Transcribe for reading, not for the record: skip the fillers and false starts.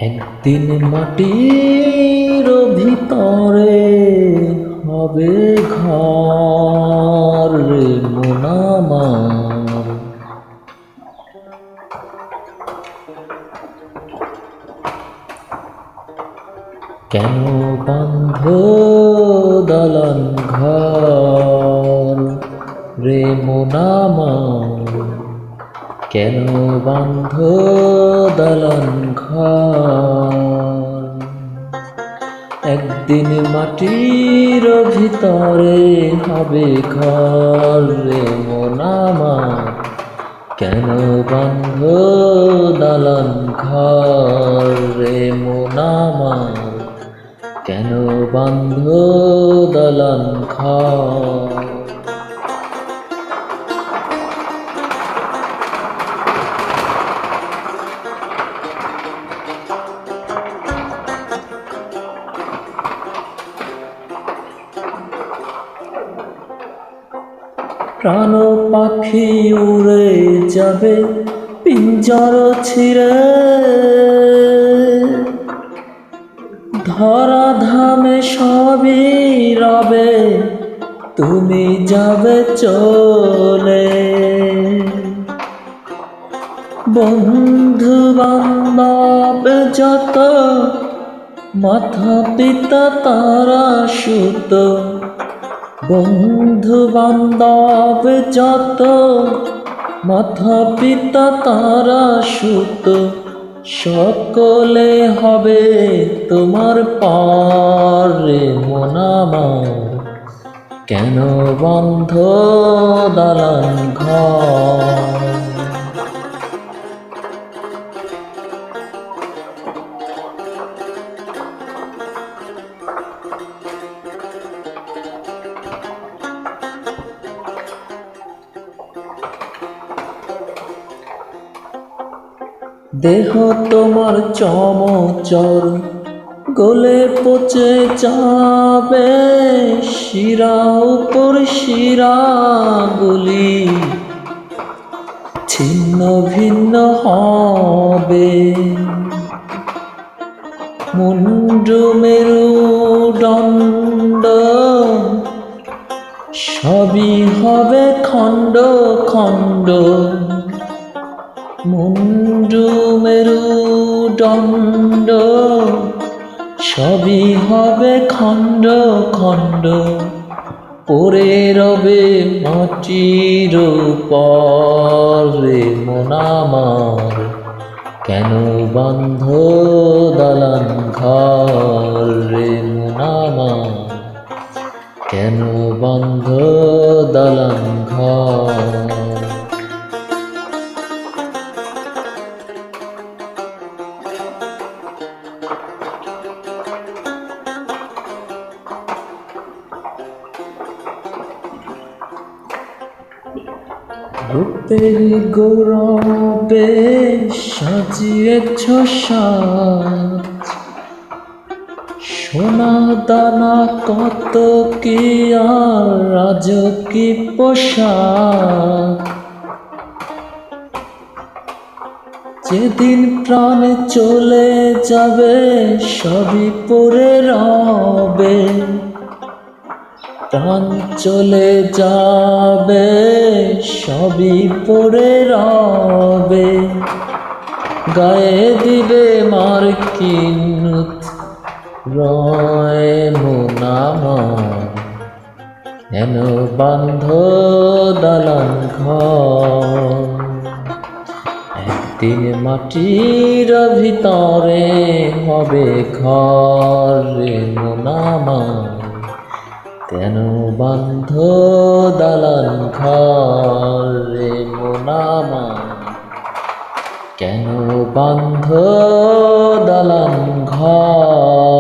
একদিন মাটির ভিতরে হবে ঘর রে মন আমার। কেন বাঁধ দালান ঘর রে মন আমার, কেন বাঁধ দালান ঘর। একদিন মাটির ভিতরে হবে ঘর রে মন আমার, কেন বাঁধ দালান ঘর রে মন আমার, কেন বাঁধ দালান ঘর। প্রাণ পাখি উড়ে যাবে পিঞ্জর ছিঁড়ে, ধরা ধামে সবই রবে তুমি যাবে চলে। বন্ধু বান্ধব যত মাতা পিতা তারা সুত, বন্ধু বান্ধব যত মাতা পিতা তারা সুত, সকলে হবে তোমার পার রে মন আমার, কেন বাঁধ দালান ঘর। দেহ তোমার চমচর গলে পচে যাবে, শিরা উপর শিরা গুলি ছিন্ন ভিন্ন হবে। মুন্ডু মেরুদণ্ড সবই হবে খণ্ড খণ্ড, মুন্ডু মেরুদণ্ড সবই হবে খণ্ড খণ্ড। পড়ে রবে মাটির উপর রে মন আমার, কেন বাঁধ দালান ঘর রে মন আমার, কেন বাঁধ দালান ঘর। রূপের গৌরবে সাজিয়েছ সাজ, সোনা দানা কত কি আর রাজকী পোশাক। যেদিন প্রাণে চলে যাবে সবই পড়ে রবে, প্রাণ চলে যাবে সবই পড়ে রবে। গায়ে দিবে মার্কিন রয় মন আমার, কেন বাঁধ দালান ঘর। একদিন মাটির ভিতরে হবে ঘর রে মন আমার, কেন বাঁধ দালান ঘর রে মন আমার, কেন বাঁধ দালান ঘর।